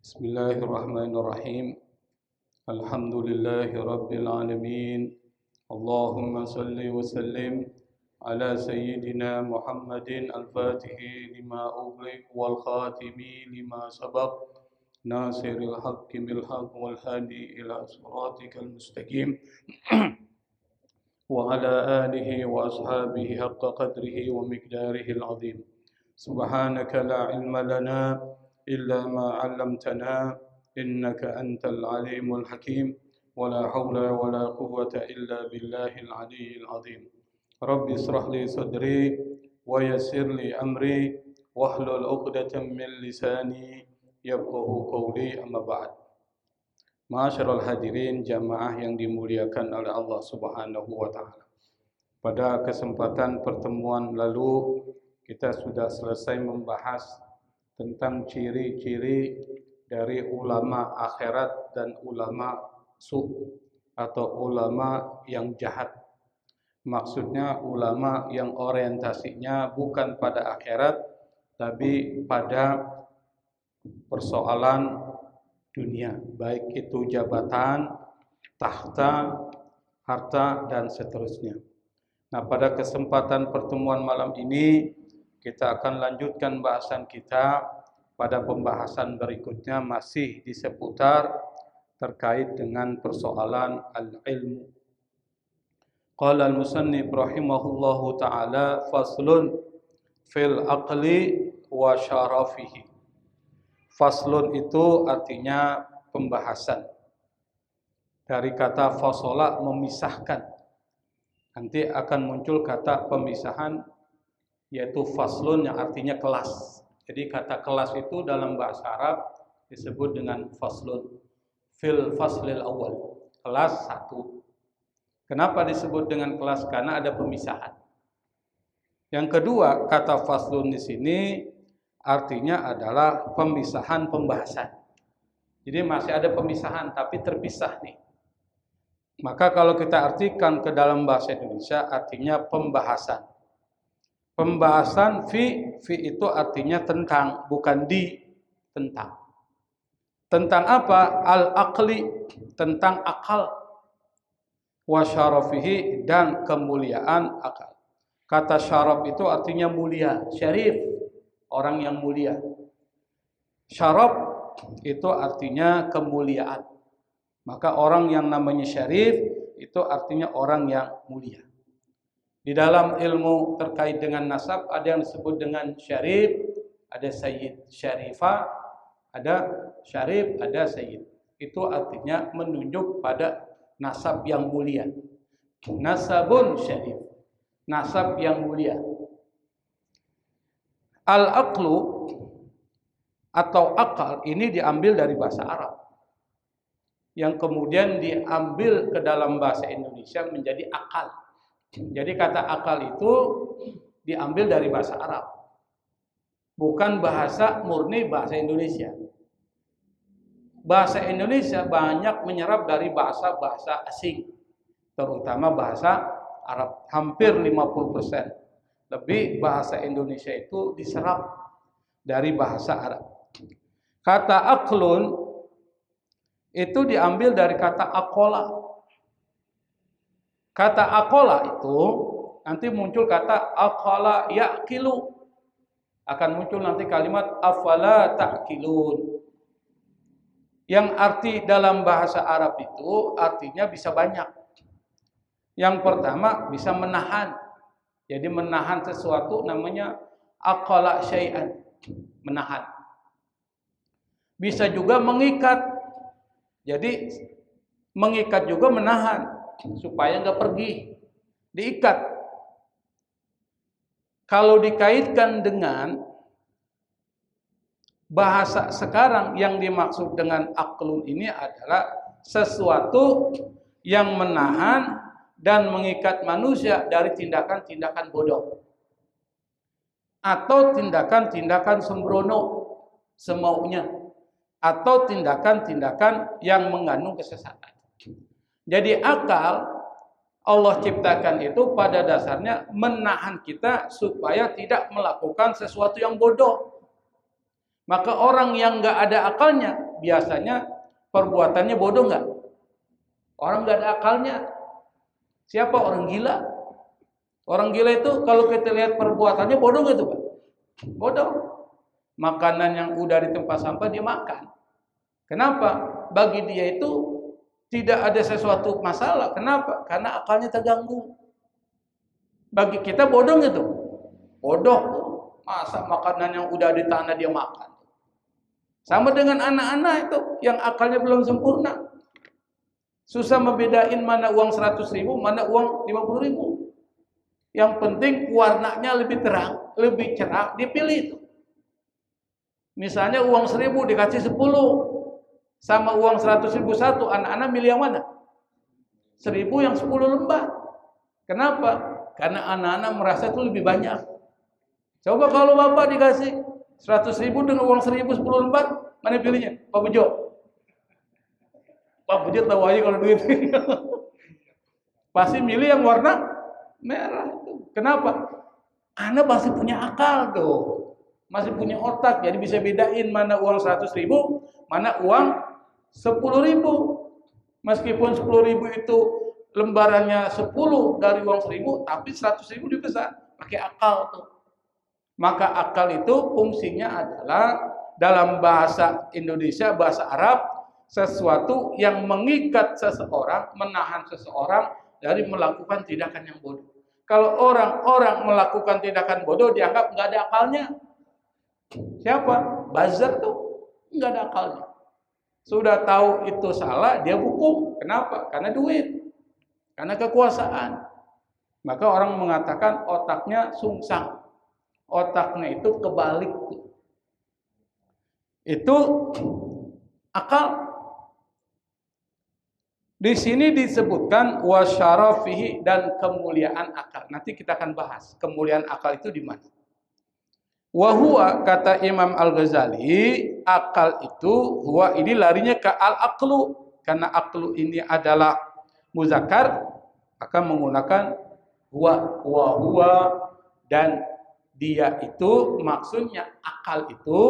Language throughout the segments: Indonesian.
Bismillahirrahmanirrahim. Alhamdulillahi rabbil alamin. Allahumma salli wa sallim ala sayyidina Muhammadin al-Fatihi lima ughliq wal khatimi lima sabaq nasiril haqqi bil haqq wal hadi ila siratikal mustaqim wa ala alihi wa ashabihi haqqa qadrihi wa miqdarihi al-azim. Subhanaka la ilma lana إلا ما علمتنا إنك أنت العليم الحكيم ولا حول ولا قوة إلا بالله العلي العظيم رب اشرح لي صدري ويسر لي أمري واحلل عقدة من لساني يفقهوا قولي أما بعد. Ma'asyiral hadirin jamaah yang dimuliakan oleh Allah Subhanahu wa taala. Pada kesempatan pertemuan lalu kita sudah selesai membahas tentang ciri-ciri dari ulama akhirat dan ulama su' atau ulama yang jahat. Maksudnya ulama yang orientasinya bukan pada akhirat tapi pada persoalan dunia, baik itu jabatan, tahta, harta dan seterusnya. Nah, pada kesempatan pertemuan malam ini kita akan lanjutkan bahasan kita pada pembahasan berikutnya masih di seputar terkait dengan persoalan al-ilmu. Qala al-musannif rahimahullahu ta'ala faslun fil aqli wa syarafihi. Faslun itu artinya pembahasan. Dari kata fasola memisahkan. Nanti akan muncul kata pemisahan yaitu faslun yang artinya kelas. Jadi kata kelas itu dalam bahasa Arab disebut dengan faslun. Fil faslil awal, kelas 1. Kenapa disebut dengan kelas? Karena ada pemisahan. Yang kedua, kata faslun di sini artinya adalah pemisahan pembahasan. Jadi masih ada pemisahan tapi terpisah nih. Maka kalau kita artikan ke dalam bahasa Indonesia artinya pembahasan. Pembahasan fi itu artinya tentang, bukan di, tentang. Tentang apa? Al-aqli, tentang akal. Wa syarafihi, dan kemuliaan akal. Kata syaraf itu artinya mulia, syarif, orang yang mulia. Syaraf itu artinya kemuliaan. Maka orang yang namanya syarif itu artinya orang yang mulia. Di dalam ilmu terkait dengan nasab ada yang disebut dengan syarif, ada sayyid, syarifah, ada syarif, ada sayyid. Itu artinya menunjuk pada nasab yang mulia. Nasabun syarif, nasab yang mulia. Al-aqlu atau akal ini diambil dari bahasa Arab, yang kemudian diambil ke dalam bahasa Indonesia menjadi akal. Jadi kata akal itu diambil dari bahasa Arab, bukan bahasa murni bahasa Indonesia. Bahasa Indonesia banyak menyerap dari bahasa-bahasa asing, terutama bahasa Arab. Hampir 50% lebih bahasa Indonesia itu diserap dari bahasa Arab. Kata aklun itu diambil dari kata akola. Kata akola itu nanti muncul kata akola yakilu, akan muncul nanti kalimat afala ta'kilun. Yang arti dalam bahasa Arab itu artinya bisa banyak. Yang pertama bisa menahan. Jadi menahan sesuatu namanya akola syai'an, menahan. Bisa juga mengikat. Jadi mengikat juga menahan supaya nggak pergi, diikat. Kalau dikaitkan dengan bahasa sekarang, yang dimaksud dengan aklun ini adalah sesuatu yang menahan dan mengikat manusia dari tindakan-tindakan bodoh atau tindakan-tindakan sembrono semaunya atau tindakan-tindakan yang mengandung kesesatan. Jadi akal Allah ciptakan itu pada dasarnya menahan kita supaya tidak melakukan sesuatu yang bodoh. Maka orang yang nggak ada akalnya biasanya perbuatannya bodoh nggak? Orang nggak ada akalnya. Siapa orang gila? Orang gila itu kalau kita lihat perbuatannya bodoh nggak tuh Pak? Bodoh. Makanan yang udah di tempat sampah dia makan. Kenapa? Bagi dia itu tidak ada sesuatu masalah. Kenapa? Karena akalnya terganggu. Bagi kita bodoh nggak tuh? Bodoh. Masa makanan yang udah di tanah dia makan? Sama dengan anak-anak itu yang akalnya belum sempurna. Susah membedain mana uang 100.000, mana uang 50.000. Yang penting warnanya lebih terang, lebih cerah, dipilih itu. Misalnya uang 1.000 dikasih 10, sama uang 100.000 satu, anak-anak milih yang mana? 1.000 yang 10 lembar. Kenapa? Karena anak-anak merasa itu lebih banyak. Coba kalau bapak dikasih 100.000 dengan uang 1.000 10 lembar, mana pilihnya? Pak Bejo. Pak Bejo tahu aja kalau duit. Pasti milih yang warna merah itu. Kenapa? Anak masih punya akal tuh. Masih punya otak, jadi bisa bedain mana uang 100.000, mana uang 10.000. Meskipun 10.000 itu lembarannya 10 dari uang 1.000, tapi 100.000 dipesan. Pakai akal tuh. Maka akal itu fungsinya adalah dalam bahasa Indonesia, bahasa Arab, sesuatu yang mengikat seseorang, menahan seseorang dari melakukan tindakan yang bodoh. Kalau orang-orang melakukan tindakan bodoh dianggap nggak ada akalnya. Siapa? Buzzer tuh nggak ada akalnya. Sudah tahu itu salah, dia hukum. Kenapa? Karena duit, karena kekuasaan. Maka orang mengatakan otaknya sungsang. Otaknya itu kebalik. Itu akal. Di sini disebutkan wasyarafihi dan kemuliaan akal. Nanti kita akan bahas kemuliaan akal itu di mana. Wahua kata Imam Al-Ghazali, akal itu huwa ini larinya ke al-aqlu, karena aqlu ini adalah muzakkar, akan menggunakan huwa dan dia itu maksudnya akal itu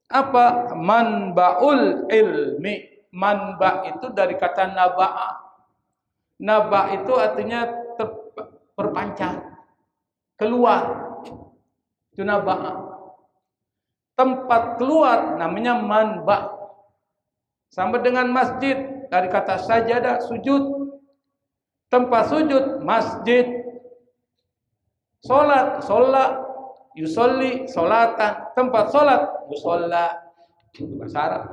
apa? Manbaul ilmi. Manba itu dari kata naba'a. Naba itu artinya berpancar, keluar. Itu naba'a. Tempat keluar namanya manba. Sama dengan masjid dari kata sajadah, sujud. Tempat sujud masjid. Solat, yusolli, solatan. Tempat solat, musolla. Itu bahasa Arab.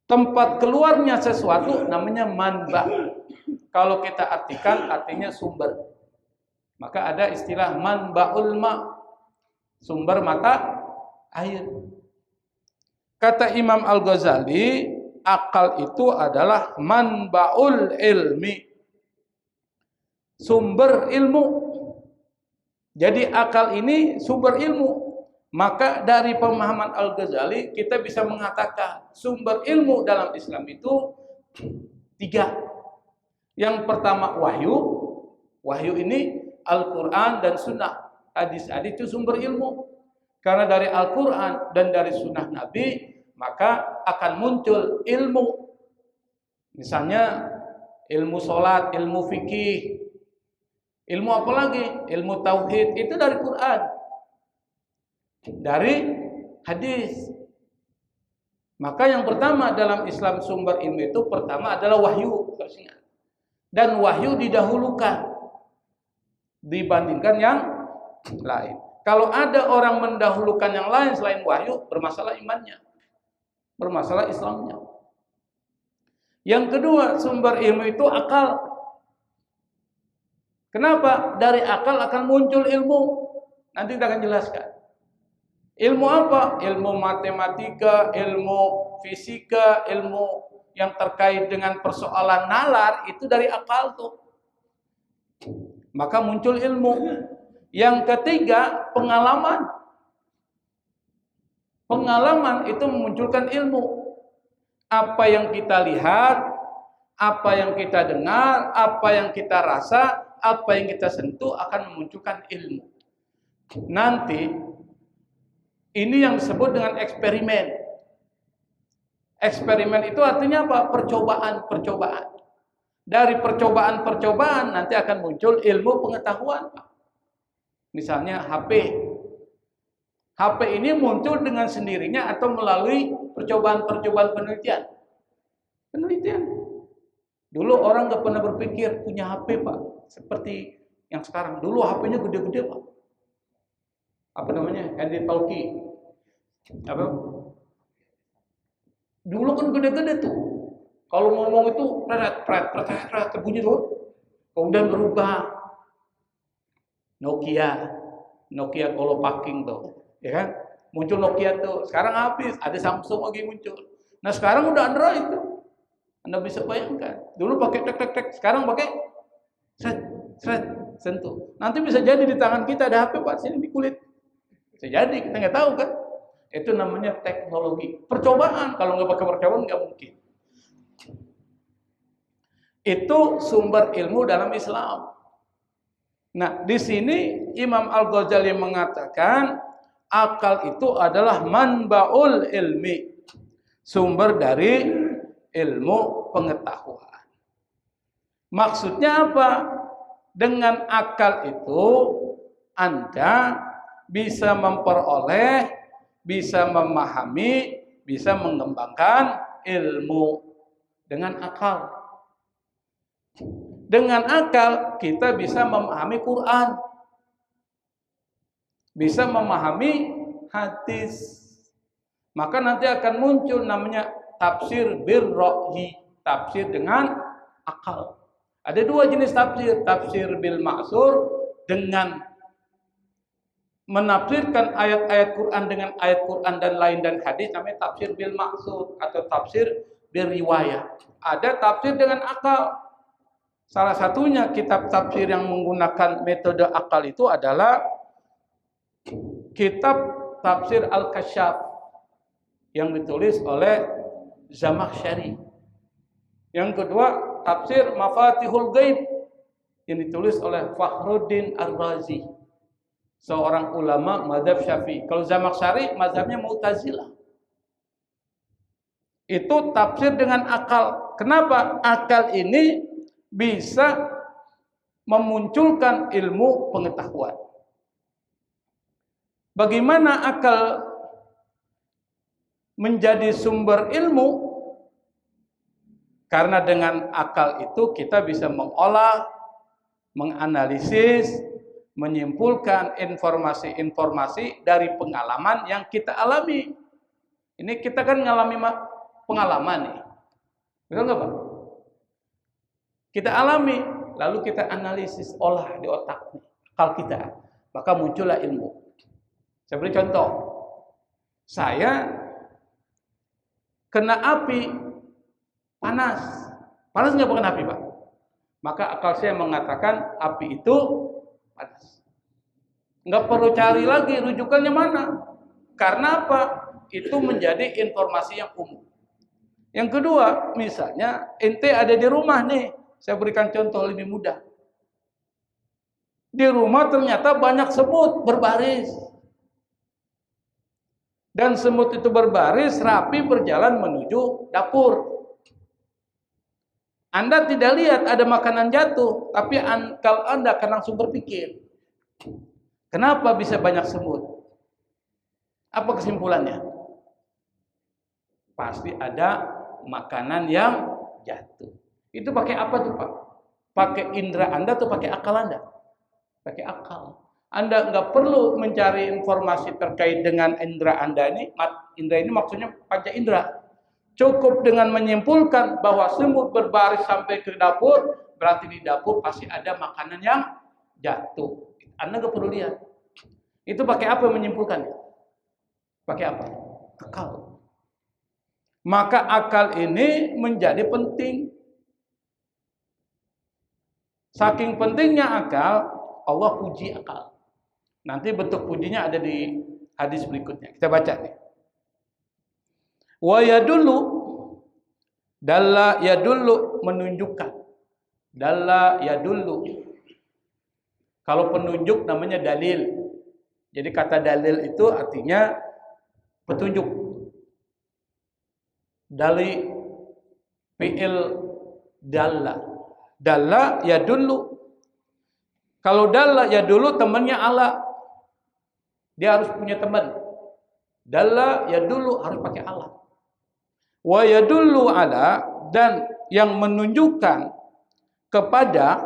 Tempat keluarnya sesuatu namanya manba. Kalau kita artikan artinya sumber. Maka ada istilah manbaul ma, sumber mata air. Kata Imam Al-Ghazali, akal itu adalah manbaul ilmi, sumber ilmu. Jadi akal ini sumber ilmu. Maka dari pemahaman Al-Ghazali kita bisa mengatakan sumber ilmu dalam Islam itu 3. Yang pertama wahyu. Wahyu ini Al-Quran dan Sunnah. Hadis-hadis itu sumber ilmu. Karena dari Al-Quran dan dari Sunnah Nabi maka akan muncul ilmu. Misalnya ilmu sholat, ilmu fikih. Ilmu apa lagi? Ilmu tauhid itu dari Quran, dari hadis. Maka yang pertama dalam Islam sumber ilmu itu pertama adalah wahyu. Dan wahyu didahulukan dibandingkan yang lain. Kalau ada orang mendahulukan yang lain selain wahyu, bermasalah imannya, bermasalah Islamnya. Yang kedua sumber ilmu itu akal. Kenapa? Dari akal akan muncul ilmu. Nanti kita akan jelaskan. Ilmu apa? Ilmu matematika, ilmu fisika, ilmu yang terkait dengan persoalan nalar itu dari akal tuh. Maka muncul ilmu. Yang ketiga, pengalaman. Pengalaman itu memunculkan ilmu. Apa yang kita lihat, apa yang kita dengar, apa yang kita rasa, apa yang kita sentuh akan memunculkan ilmu. Nanti ini yang disebut dengan eksperimen. Eksperimen itu artinya apa? Percobaan. Dari percobaan nanti akan muncul ilmu pengetahuan. Misalnya HP. HP ini muncul dengan sendirinya atau melalui percobaan penelitian. Dulu orang nggak pernah berpikir punya HP, Pak. Seperti yang sekarang. Dulu HP-nya gede-gede, Pak. Apa namanya? Handy-talkie. Apa? Dulu kan gede-gede tuh. Kalau ngomong itu pret, bunyi tuh. Kemudian berubah. Nokia kalau packing tuh, ya kan? Muncul Nokia tuh. Sekarang habis, ada Samsung lagi muncul. Nah, sekarang udah Android tuh. Anda bisa bayangkan. Dulu pakai tek, sekarang pakai sentuh. Nanti bisa jadi di tangan kita ada HP, Pak, sini di kulit. Bisa jadi, kita nggak tahu kan? Itu namanya teknologi. Percobaan, kalau nggak pakai percobaan nggak mungkin. Itu sumber ilmu dalam Islam. Nah, di sini Imam Al-Ghazali mengatakan akal itu adalah manbaul ilmi, sumber dari ilmu pengetahuan. Maksudnya apa? Dengan akal itu Anda bisa memperoleh, bisa memahami, bisa mengembangkan ilmu dengan akal. Dengan akal kita bisa memahami Quran, bisa memahami hadis. Maka nanti akan muncul namanya tafsir birrohi, tafsir dengan akal. Ada dua jenis tafsir, tafsir bil ma'sur dengan menafsirkan ayat-ayat Quran dengan ayat Quran dan lain dan hadis, namanya tafsir bil ma'sur atau tafsir bil riwayah. Ada tafsir dengan akal. Salah satunya kitab tafsir yang menggunakan metode akal itu adalah kitab tafsir Al-Kasyaf yang ditulis oleh Zamakhsyari. Yang kedua, tafsir Mafatihul Ghaib yang ditulis oleh Fakhruddin Ar-Razi, seorang ulama mazhab Syafi'i. Kalau Zamakhsyari mazhabnya Mu'tazilah. Itu tafsir dengan akal. Kenapa? Akal ini bisa memunculkan ilmu pengetahuan. Bagaimana akal menjadi sumber ilmu? Karena dengan akal itu kita bisa mengolah, menganalisis, menyimpulkan informasi-informasi dari pengalaman yang kita alami. Ini kita kan ngalami pengalaman nih. Betul nggak, Pak? Kita alami, lalu kita analisis, olah di otak akal kita, maka muncullah ilmu. Saya beri contoh. Saya kena api panas nggak kena api, Pak? Maka akal saya mengatakan api itu panas. Nggak perlu cari lagi rujukannya mana. Karena apa? Itu menjadi informasi yang umum. Yang kedua, misalnya ente ada di rumah nih. Saya berikan contoh lebih mudah. Di rumah ternyata banyak semut berbaris. Dan semut itu berbaris rapi berjalan menuju dapur. Anda tidak lihat ada makanan jatuh, tapi kalau Anda akan langsung berpikir, kenapa bisa banyak semut? Apa kesimpulannya? Pasti ada makanan yang jatuh. Itu pakai apa tuh, Pak? Pakai indera Anda atau pakai akal Anda? Pakai akal. Anda nggak perlu mencari informasi terkait dengan indera Anda ini. Indera ini maksudnya panca indera. Cukup dengan menyimpulkan bahwa semut berbaris sampai ke dapur, berarti di dapur pasti ada makanan yang jatuh. Anda nggak perlu lihat. Itu pakai apa menyimpulkannya? Pakai apa? Akal. Maka akal ini menjadi penting. Saking pentingnya akal, Allah puji akal. Nanti bentuk pujinya ada di hadis berikutnya. Kita baca nih. Wa yadullu, dalla yadullu menunjukkan. Dalla yadullu. Kalau penunjuk namanya dalil. Jadi kata dalil itu artinya petunjuk. dari fi'il dalla. Dalla ya dulu. Kalau dalla ya dulu temannya ala. Dia harus punya teman. Dalla ya dulu harus pakai ala. Wa yadullu ala, dan yang menunjukkan kepada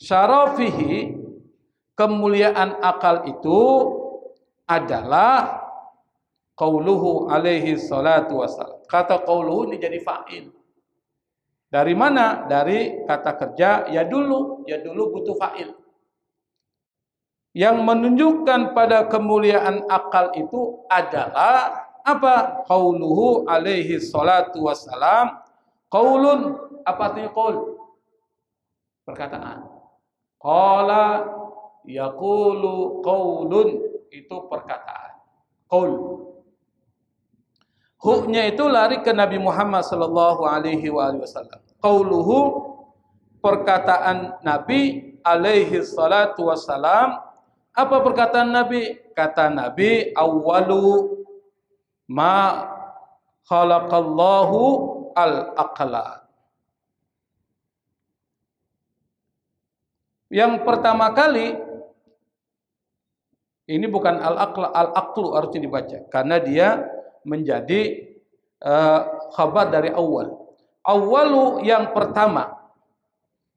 syarafihi, kemuliaan akal itu adalah qauluhu alaihi salatu wassalam. Kata qauluhu ini jadi fa'il. Dari mana? Dari kata kerja ya dulu butuh fa'il. Yang menunjukkan pada kemuliaan akal itu adalah apa? Qauluhu alaihi salatu wassalam. Qaulun, apa artinya qaul? Perkataan. Qala yaqulu qaulun, itu perkataan. Qaul. Hu-nya itu lari ke Nabi Muhammad sallallahu alaihi wasallam. Qauluhu, perkataan Nabi alaihi salatu wassalam. Apa perkataan Nabi? Kata Nabi, awwalu ma khalaqallahu al-aqla. Yang pertama kali, ini bukan al-aqlu harus dibaca, karena dia menjadi khabar dari awal. Awalu yang pertama,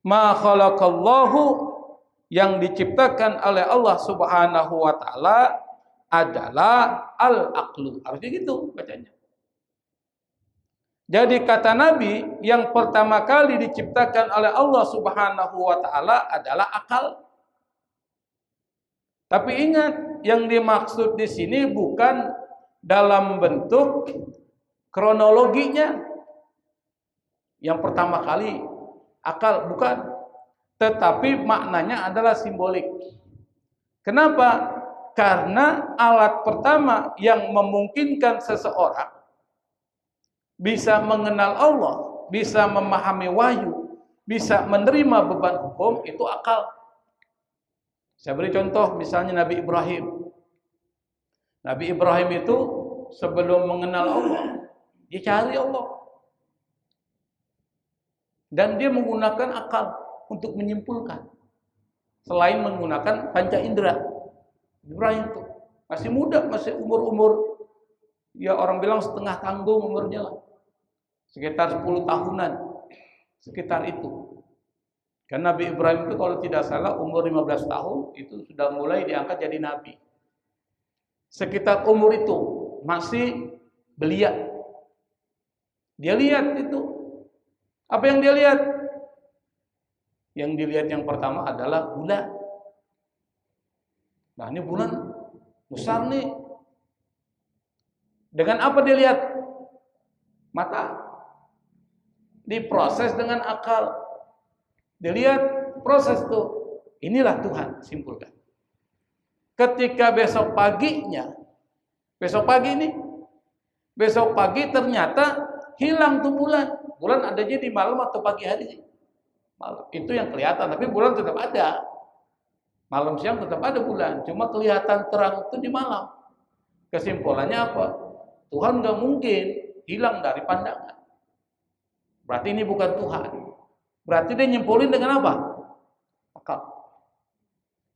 ma khalaqallahu, yang diciptakan oleh Allah Subhanahu wa taala adalah al-aqlu. Harusnya gitu bacanya. Jadi kata Nabi, yang pertama kali diciptakan oleh Allah Subhanahu wa taala adalah akal. Tapi ingat, yang dimaksud di sini bukan dalam bentuk kronologinya. Yang pertama kali akal, bukan. Tetapi maknanya adalah simbolik. Kenapa? Karena alat pertama yang memungkinkan seseorang bisa mengenal Allah, bisa memahami wahyu, bisa menerima beban hukum, itu akal. Saya beri contoh, misalnya Nabi Ibrahim. Nabi Ibrahim itu sebelum mengenal Allah, dia cari Allah. Dan dia menggunakan akal untuk menyimpulkan. Selain menggunakan panca indera. Ibrahim itu masih muda, masih umur-umur, ya orang bilang setengah tanggung umurnya lah. Sekitar 10 tahunan. Sekitar itu. Karena Nabi Ibrahim itu kalau tidak salah umur 15 tahun itu sudah mulai diangkat jadi nabi. Sekitar umur itu masih belia. Dia lihat itu. Apa yang dia lihat? Yang dilihat yang pertama adalah bulan. Nah, ini bulan besar nih. Dengan apa dia lihat? Mata. Diproses dengan akal. Dilihat proses tuh. Inilah Tuhan, simpulkan. Ketika besok paginya, besok pagi ternyata hilang tuh bulan. Bulan adanya di malam atau pagi hari sih? Malam. Itu yang kelihatan, tapi bulan tetap ada. Malam siang tetap ada bulan, cuma kelihatan terang itu di malam. Kesimpulannya apa? Tuhan nggak mungkin hilang dari pandangan. Berarti ini bukan Tuhan. Berarti dia nyimpulin dengan apa? Akal.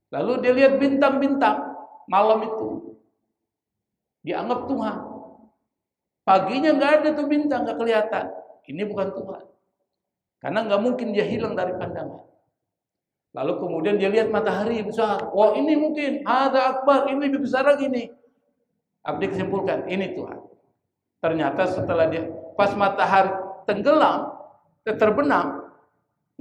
Lalu dia lihat bintang-bintang malam itu, dianggap Tuhan. Paginya nggak ada tuh bintang, nggak kelihatan. Ini bukan Tuhan. Karena nggak mungkin dia hilang dari pandangan. Lalu kemudian dia lihat matahari besar. Wah, ini mungkin ada akbar, ini lebih besar lagi nih. Abdi kesimpulkan, ini Tuhan. Ternyata setelah dia pas matahari tenggelam, terbenam,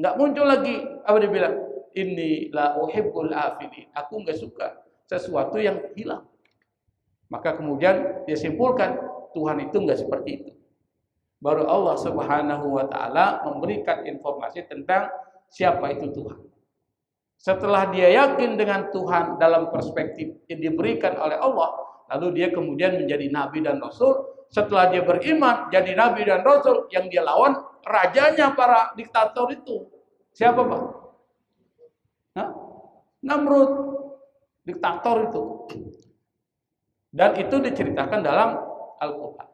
nggak muncul lagi. Apa dia bilang? Inni la uhibbul afilin. Aku nggak suka sesuatu yang hilang. Maka kemudian dia simpulkan Tuhan itu nggak seperti itu. Baru Allah Subhanahu wa taala memberikan informasi tentang siapa itu Tuhan. Setelah dia yakin dengan Tuhan dalam perspektif yang diberikan oleh Allah, lalu dia kemudian menjadi nabi dan rasul. Setelah dia beriman jadi nabi dan rasul, yang dia lawan rajanya para diktator itu. Siapa, Pak? Hah? Namrud, diktator itu. Dan itu diceritakan dalam Al-Qur'an.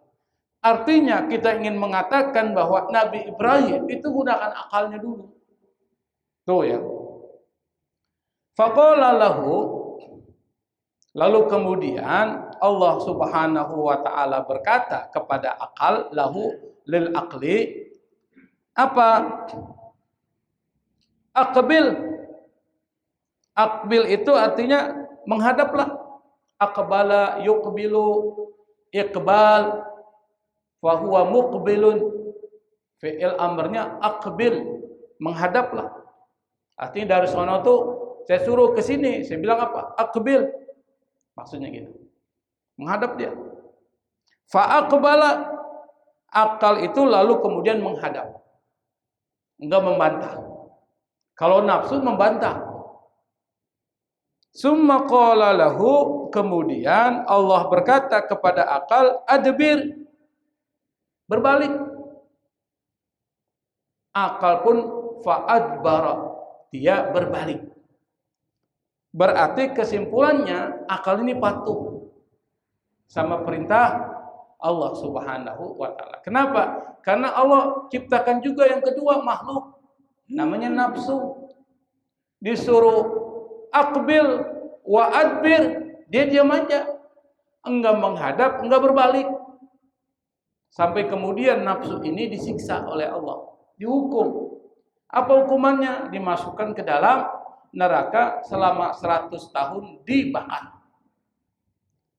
Artinya kita ingin mengatakan bahwa Nabi Ibrahim itu gunakan akalnya dulu. Tuh ya. Faqala lahu, lalu kemudian Allah Subhanahu wa taala berkata kepada akal, lahu lil aqli, apa? Aqbil. Aqbil itu artinya menghadaplah. Aqbala yuqbilu, iqbal, fa huwa muqbilun. Fi'il amrnya aqbil, menghadaplah. Artinya dari sono tuh saya suruh ke sini, saya bilang apa? Aqbil. Maksudnya gitu. Menghadap dia. Fa aqbala, akal itu lalu kemudian menghadap. Enggak membantah. Kalau nafsu membantah. Summa qala lahu, kemudian Allah berkata kepada akal, adbir, berbalik. Akal pun fa'adbara, dia berbalik. Berarti kesimpulannya akal ini patuh sama perintah Allah Subhanahu wa taala. Kenapa? Karena Allah ciptakan juga yang kedua makhluk namanya nafsu. Disuruh aqbil wa adbir, dia diam aja. Enggak menghadap, enggak berbalik. Sampai kemudian nafsu ini disiksa oleh Allah, dihukum. Apa hukumannya? Dimasukkan ke dalam neraka selama 100 tahun dibakar.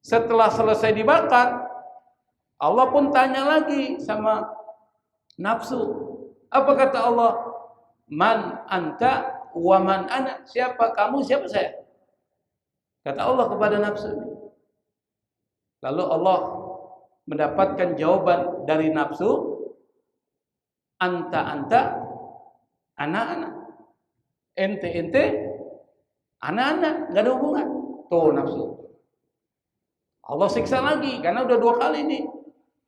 Setelah selesai dibakar, Allah pun tanya lagi sama nafsu. Apa kata Allah? Man anta wa man ana. Siapa kamu, siapa saya? Kata Allah kepada nafsu. Lalu Allah mendapatkan jawaban dari nafsu. Anta, ana. Ente, ana, nggak ada hubungan. Tuh nafsu. Allah siksa lagi karena udah 2 kali nih.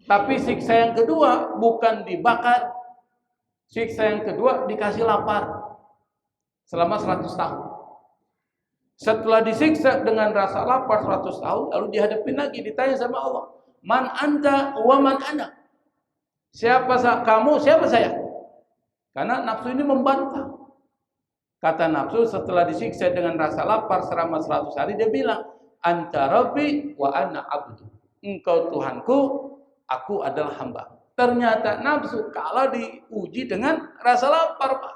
Tapi siksa yang kedua bukan dibakar. Siksa yang kedua dikasih lapar selama 100 tahun. Setelah disiksa dengan rasa lapar 100 tahun, lalu dihadapin lagi, ditanya sama Allah, man anta wa man ana. Siapa kamu, siapa saya? Karena nafsu ini membantah. Kata nafsu setelah disiksa dengan rasa lapar selama 100 hari, dia bilang, anta rabbi wa ana abdu. Engkau Tuhanku, aku adalah hamba. Ternyata nafsu kalah diuji dengan rasa lapar, Pak.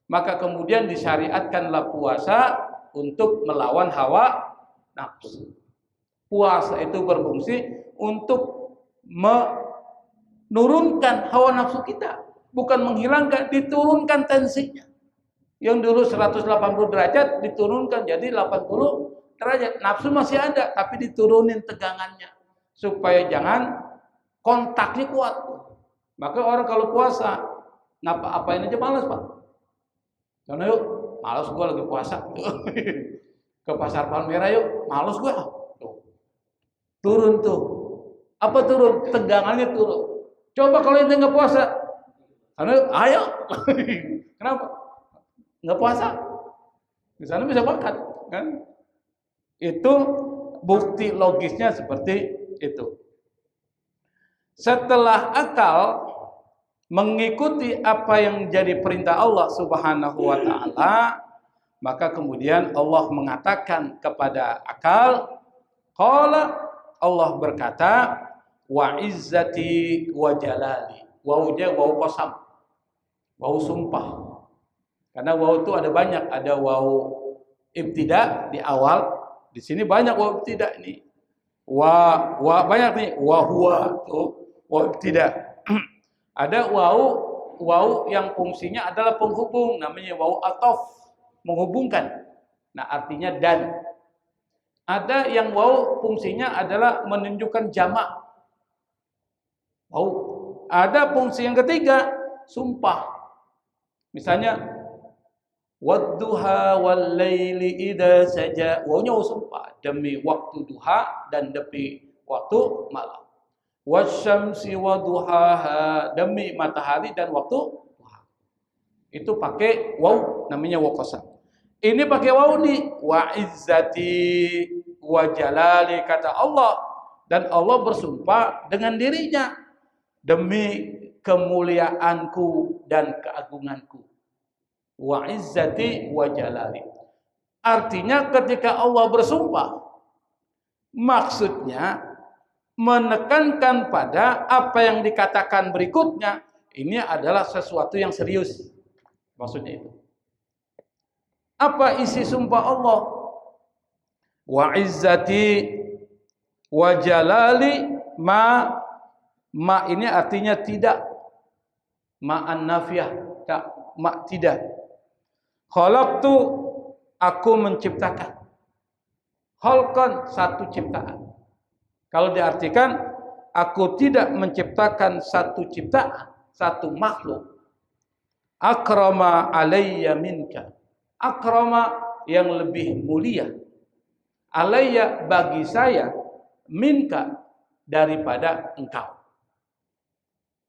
Maka kemudian disyariatkanlah puasa untuk melawan hawa nafsu. Puasa itu berfungsi untuk menurunkan hawa nafsu kita, bukan menghilangkan, diturunkan tensinya. Yang dulu 180 derajat diturunkan jadi 80 derajat. Nafsu masih ada tapi diturunin tegangannya supaya jangan kontaknya kuat. Maka orang kalau puasa apain aja malas, Pak. Karena yuk, malas gua lagi puasa. Ke pasar Palmera yuk, malas gua. Turun tuh. Apa turun? Tegangannya turun. Coba kalau ente nggak puasa. Karena ayo. Kenapa? Nggak puasa. Di sana bisa bakat, kan? Itu bukti logisnya seperti itu. Setelah akal mengikuti apa yang jadi perintah Allah Subhanahu wa taala, maka kemudian Allah mengatakan kepada akal, qala, Allah berkata, wa izzati wa jalali. Wawunya wawu qasam. Wawu sumpah. Karena wawu itu ada banyak, ada wawu ibtida di awal. Di sini banyak wawu ibtida ini. Wa banyak nih, wa huwa tuh. Wawu tidak. Ada wawu yang fungsinya adalah penghubung, namanya wawu atof, menghubungkan. Nah, artinya dan. Ada yang wawu fungsinya adalah menunjukkan jamak. Wawu. Ada fungsi yang ketiga, sumpah. Misalnya wadduha wal laili idza saja. Wawunya sumpah demi waktu duha dan demi waktu malam. Wasyamsi waduhaha, demi matahari dan waktu duha. Itu pakai waw, namanya waw qasam. Ini pakai waw nih, wa izzati wa jalali, kata Allah, dan Allah bersumpah dengan dirinya. demi kemuliaanku dan keagunganku. Wa izzati wa jalali. Artinya ketika Allah bersumpah, maksudnya menekankan pada apa yang dikatakan berikutnya, ini adalah sesuatu yang serius. Maksudnya itu. Apa isi sumpah Allah? Wa izzati wa jalali ma ini artinya tidak. Ma'an nafiyah, tak, ma tidak. Khalaqtu, aku menciptakan. Khalqan, satu ciptaan. Kalau diartikan, aku tidak menciptakan satu ciptaan, satu makhluk. Akrama alayya minka. Akrama yang lebih mulia. Alayya bagi saya, minka daripada engkau.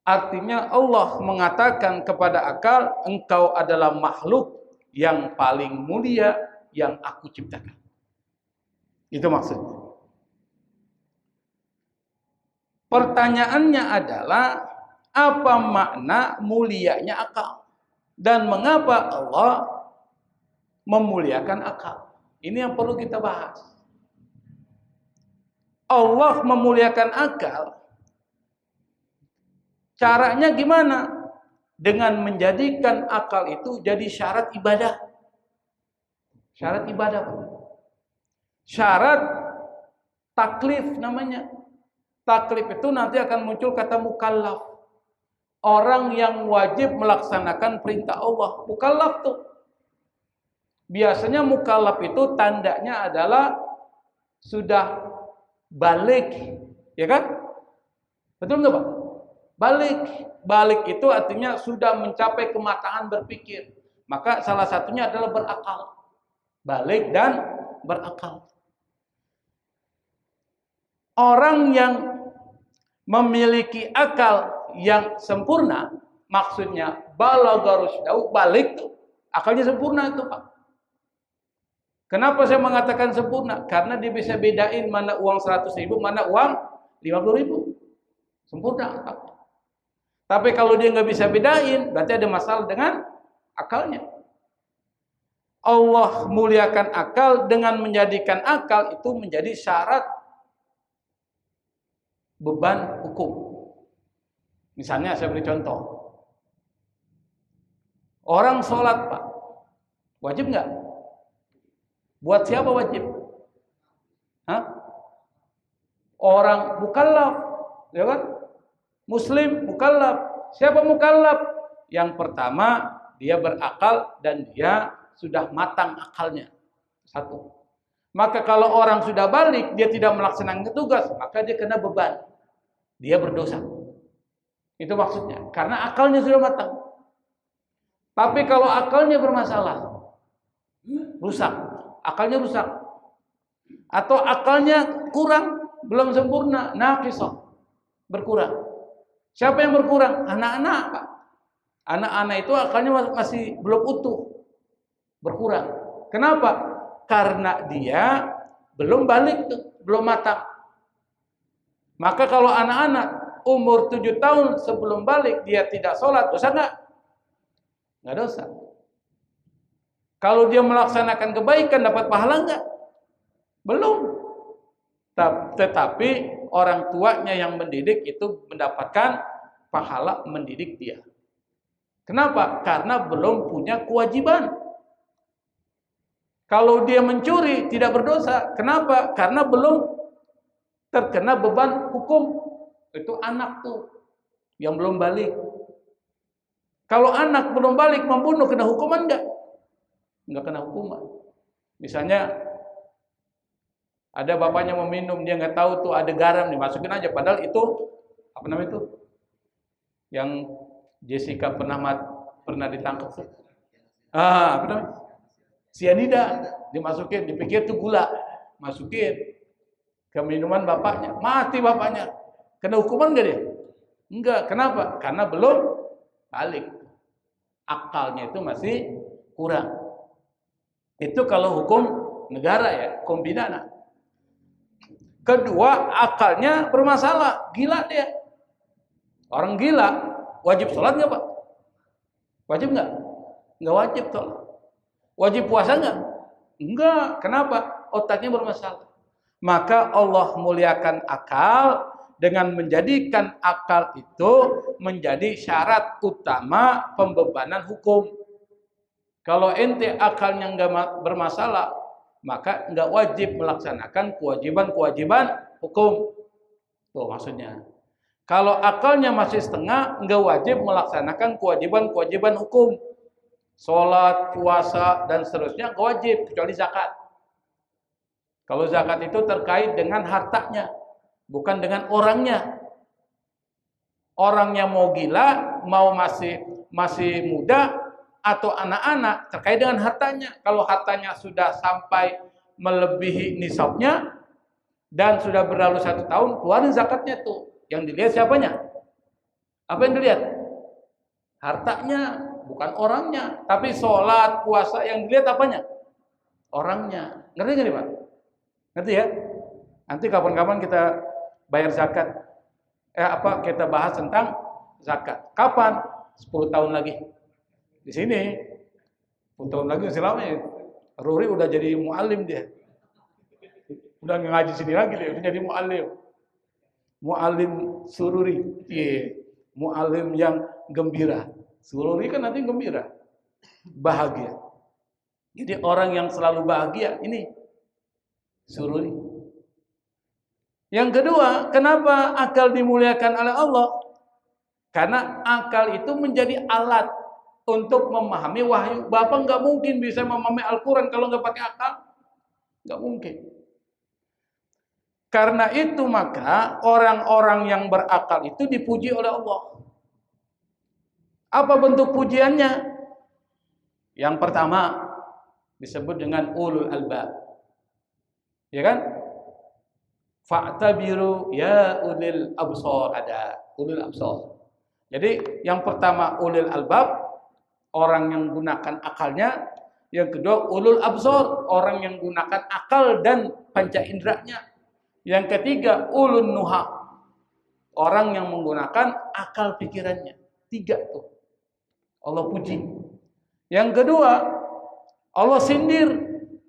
Artinya Allah mengatakan kepada akal, engkau adalah makhluk yang paling mulia yang aku ciptakan. Itu maksudnya. Pertanyaannya adalah, apa makna mulianya akal? Dan mengapa Allah memuliakan akal? Ini yang perlu kita bahas. Allah memuliakan akal. Caranya gimana? Dengan menjadikan akal itu jadi syarat ibadah. Syarat ibadah. Syarat taklif namanya. Taklif itu nanti akan muncul kata mukallaf. Orang yang wajib melaksanakan perintah Allah. Mukallaf tuh. Biasanya mukallaf itu tandanya adalah sudah balik. Ya kan? Betul nggak Pak? Balik itu artinya sudah mencapai kematangan berpikir. Maka salah satunya adalah berakal. Balik dan berakal. Orang yang memiliki akal yang sempurna, maksudnya balagha rusydahu, balik tuh, akalnya sempurna itu Pak. Kenapa saya mengatakan sempurna? Karena dia bisa bedain mana uang 100.000, mana uang 50.000. Sempurna. Tapi kalau dia nggak bisa bedain, berarti ada masalah dengan akalnya. Allah muliakan akal dengan menjadikan akal itu menjadi syarat beban hukum. Misalnya saya beri contoh. Orang sholat Pak, wajib nggak? Buat siapa wajib? Hah? Orang mukallaf, ya kan? Muslim mukallaf. Siapa mukallaf? Yang pertama, dia berakal dan dia sudah matang akalnya. Satu. Maka kalau orang sudah balik, dia tidak melaksanakan tugas, maka dia kena beban. Dia berdosa. Itu maksudnya. Karena akalnya sudah matang. Tapi kalau akalnya bermasalah, rusak. Akalnya rusak. Atau akalnya kurang, belum sempurna, naqisah, berkurang. Siapa yang berkurang? Anak-anak, Pak. Anak-anak itu akalnya masih belum utuh. Berkurang. Kenapa? Karena dia belum balik tuh, belum matang. Maka kalau anak-anak umur 7 tahun sebelum balik dia tidak sholat, dosa enggak? Enggak dosa. Kalau dia melaksanakan kebaikan dapat pahala enggak? Belum. Tetapi orang tuanya yang mendidik itu mendapatkan pahala mendidik dia. Kenapa? Karena belum punya kewajiban. Kalau dia mencuri tidak berdosa. Kenapa? Karena belum terkena beban hukum. Itu anak tuh yang belum balik. Kalau anak belum balik membunuh kena hukuman enggak? Enggak kena hukuman. Misalnya ada bapaknya mau minum, dia nggak tahu tuh ada garam, dimasukin aja. Padahal itu apa namanya itu? Yang Jessica pernah ditangkap. Apa namanya? Sianida, dimasukin, dipikir itu gula, masukin ke minuman bapaknya, mati bapaknya. Kena hukuman nggak dia? Enggak. Kenapa? Karena belum balik. Akalnya itu masih kurang. Itu kalau hukum negara ya, hukum pidana. Kedua, akalnya bermasalah, gila dia. Orang gila wajib sholat nggak Pak? Wajib nggak? Nggak wajib sholat. Wajib puasa nggak? Enggak. Kenapa? Otaknya bermasalah. Maka Allah muliakan akal dengan menjadikan akal itu menjadi syarat utama pembebanan hukum. Kalau ente akalnya nggak bermasalah, maka nggak wajib melaksanakan kewajiban-kewajiban hukum. Tuh maksudnya. Kalau akalnya masih setengah, nggak wajib melaksanakan kewajiban-kewajiban hukum. Sholat, puasa, dan seterusnya nggak wajib, kecuali zakat. Kalau zakat itu terkait dengan hartanya, bukan dengan orangnya. Orangnya mau gila, mau masih muda, atau anak-anak, terkait dengan hartanya. Kalau hartanya sudah sampai melebihi nisabnya, dan sudah berlalu 1 tahun, keluarin zakatnya tuh. Yang dilihat siapanya? Apa yang dilihat? Hartanya, bukan orangnya. Tapi sholat, puasa, yang dilihat apanya? Orangnya. Ngerti nggak nih Pak? Ngerti ya? Nanti kapan-kapan kita bayar zakat. Kita bahas tentang zakat. Kapan? 10 tahun lagi. Di sini 10 tahun lagi masih lama ya. Ruri udah jadi mu'alim dia. Udah ngaji sini lagi dia, udah jadi mu'alim. Mu'alim sururi. Iya. Mu'alim yang gembira. Sururi kan nanti gembira. Bahagia. Jadi orang yang selalu bahagia ini sururi. Yang kedua, kenapa akal dimuliakan oleh Allah? Karena akal itu menjadi alat untuk memahami wahyu. Bapak nggak mungkin bisa memahami Al-Quran kalau nggak pakai akal. Nggak mungkin. Karena itu maka orang-orang yang berakal itu dipuji oleh Allah. Apa bentuk pujiannya? Yang pertama disebut dengan ulul albab. Ya kan? Fa'tabiru ya ulil absar, ada ulul absar. Jadi yang pertama ulul albab, orang yang gunakan akalnya. Yang kedua ulul absar, orang yang gunakan akal dan panca inderanya. Yang ketiga ulun nuha, orang yang menggunakan akal pikirannya. 3 tuh Allah puji. Yang kedua Allah sindir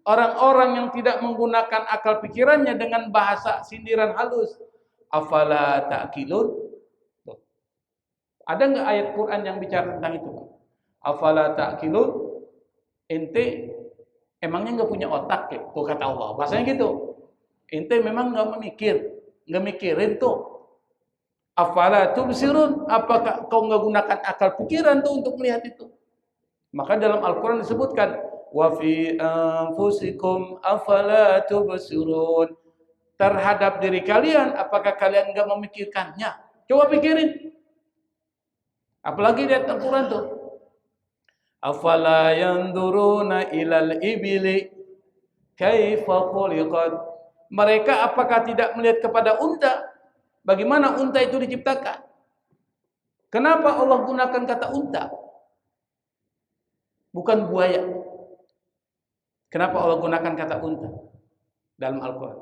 orang-orang yang tidak menggunakan akal pikirannya dengan bahasa sindiran halus. Afala ta'qilun? Ada nggak ayat Quran yang bicara tentang itu? Afala ta'qilun? Ente emangnya nggak punya otak ya? Tuh kata Allah. Bahasanya gitu. Ente memang nggak mikirin tuh. Afala tubsirun? Apakah kau nggak gunakan akal pikiran tuh untuk melihat itu? Maka dalam Al-Quran disebutkan, wa fi anfusikum afala tubsirun. Terhadap diri kalian, apakah kalian nggak memikirkannya? Coba pikirin. Apalagi di Al-Quran tuh. Afala yanduruna ilal ibili kaifa khuliqat. Mereka apakah tidak melihat kepada unta? Bagaimana unta itu diciptakan? Kenapa Allah gunakan kata unta? Bukan buaya. Kenapa Allah gunakan kata unta dalam Al-Quran?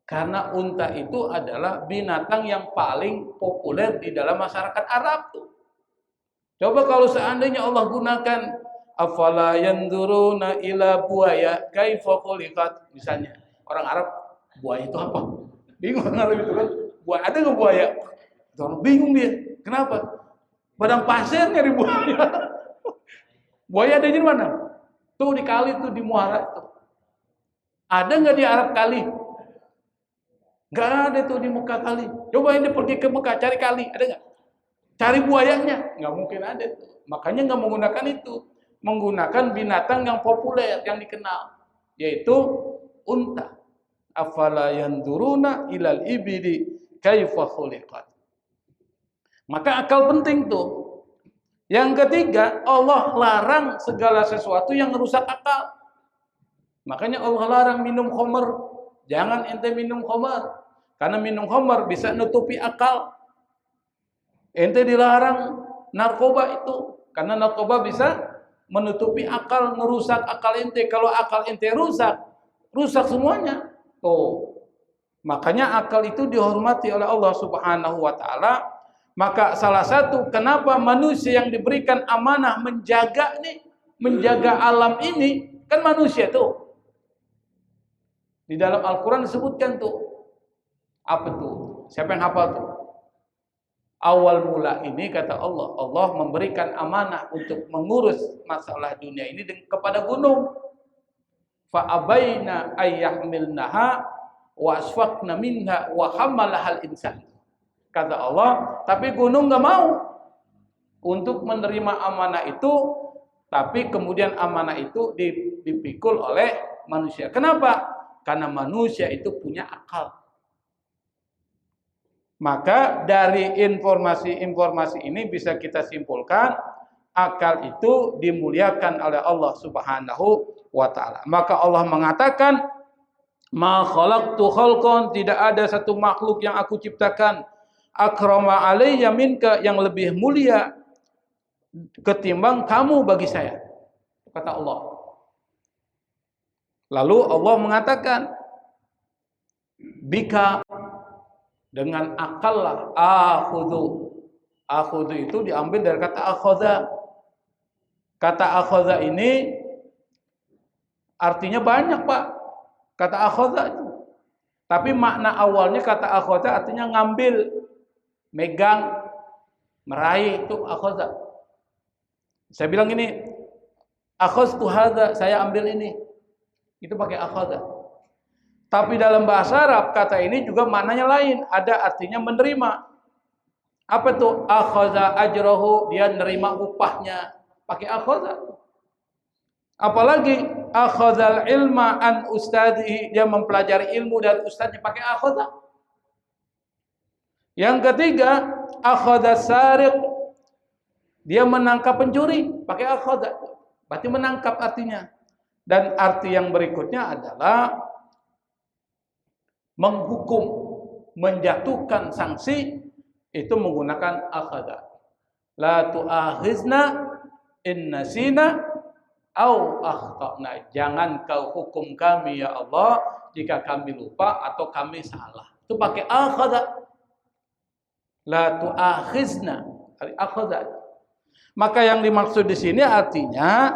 Karena unta itu adalah binatang yang paling populer di dalam masyarakat Arab tuh. Coba kalau seandainya Allah gunakan afala yanduruna ila buaya kaifa khuliqat misalnya. Orang Arab, buaya itu apa? Bingung orang Arab itu kan. Buaya ada nggak buaya? Orang bingung dia. Kenapa? Padang pasir nyari buaya. Buaya ada di mana? Tuh di kali tuh di muara tuh. Ada nggak di Arab kali? Nggak ada tuh di Mekah kali. Coba ini pergi ke Mekah cari kali, ada nggak? Cari buayanya, nggak mungkin ada tuh. Makanya nggak menggunakan itu, menggunakan binatang yang populer yang dikenal, yaitu unta. Afala yanduruna ilal ibili kaifa khuliqat. Maka akal penting tuh. Yang ketiga, Allah larang segala sesuatu yang merusak akal. Makanya Allah larang minum khamr. Jangan ente minum khamr. Karena minum khamr bisa nutupi akal. Ente dilarang narkoba itu. Karena narkoba bisa menutupi akal, merusak akal ente. Kalau akal ente rusak, rusak semuanya. Tuh. Makanya akal itu dihormati oleh Allah Subhanahu wa taala. Maka salah satu kenapa manusia yang diberikan amanah menjaga alam ini, kan manusia tuh. Di dalam Al-Quran disebutkan tuh. Apa tuh? Siapa yang hafal tuh? Awal mula ini kata Allah memberikan amanah untuk mengurus masalah dunia ini kepada gunung. Fa abaina ayyahmilnaha wa asfaqna minha wa hamalahal insan. Kata Allah, tapi gunung enggak mau untuk menerima amanah itu, tapi kemudian amanah itu dipikul oleh manusia. Kenapa? Karena manusia itu punya akal. Maka dari informasi-informasi ini bisa kita simpulkan akal itu dimuliakan oleh Allah Subhanahu wa taala. Maka Allah mengatakan, "Ma khalaqtu khalqan", tidak ada satu makhluk yang aku ciptakan akrama alayya minka, yang lebih mulia ketimbang kamu bagi saya, kata Allah. Lalu Allah mengatakan, bika, dengan akal lah, akhudhu itu diambil dari kata akhadha. Kata akhadha ini artinya banyak, Pak, kata akhadha itu. Tapi makna awalnya kata akhadha artinya ngambil, megang, meraih, itu akhadha. Saya bilang ini, akhadtu hadza, saya ambil ini. Itu pakai akhadha. Tapi dalam bahasa Arab kata ini juga maknanya lain, ada artinya menerima. Apa tuh? Akhadha ajrahu, dia nerima upahnya, pakai akhadha. Apalagi akhadzal ilma an ustadihi, dia mempelajari ilmu dari ustadznya, pakai akhadha. Yang ketiga, akhadzas sariq, dia menangkap pencuri, pakai akhadha. Berarti menangkap artinya. Dan arti yang berikutnya adalah menghukum, menjatuhkan sanksi, itu menggunakan akhadha. La tu'akhizna in nasina au akhtana, jangan kau hukum kami ya Allah jika kami lupa atau kami salah. Itu pakai akhadha. La tu'akhizna, akhadha. Maka yang dimaksud di sini artinya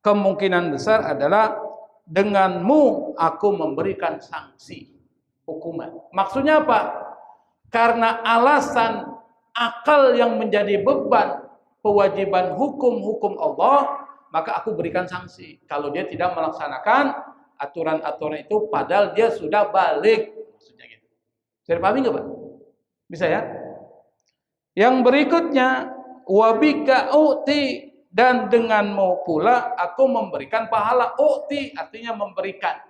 kemungkinan besar adalah denganmu aku memberikan sanksi, hukuman. Maksudnya apa? Karena alasan akal yang menjadi beban kewajiban hukum Allah, maka aku berikan sanksi kalau dia tidak melaksanakan aturan-aturan itu padahal dia sudah balik. Maksudnya gitu. Bisa dipahami nggak, Pak? Bisa ya? Yang berikutnya, wabika uti, dan denganmu pula aku memberikan pahala. Uti artinya memberikan,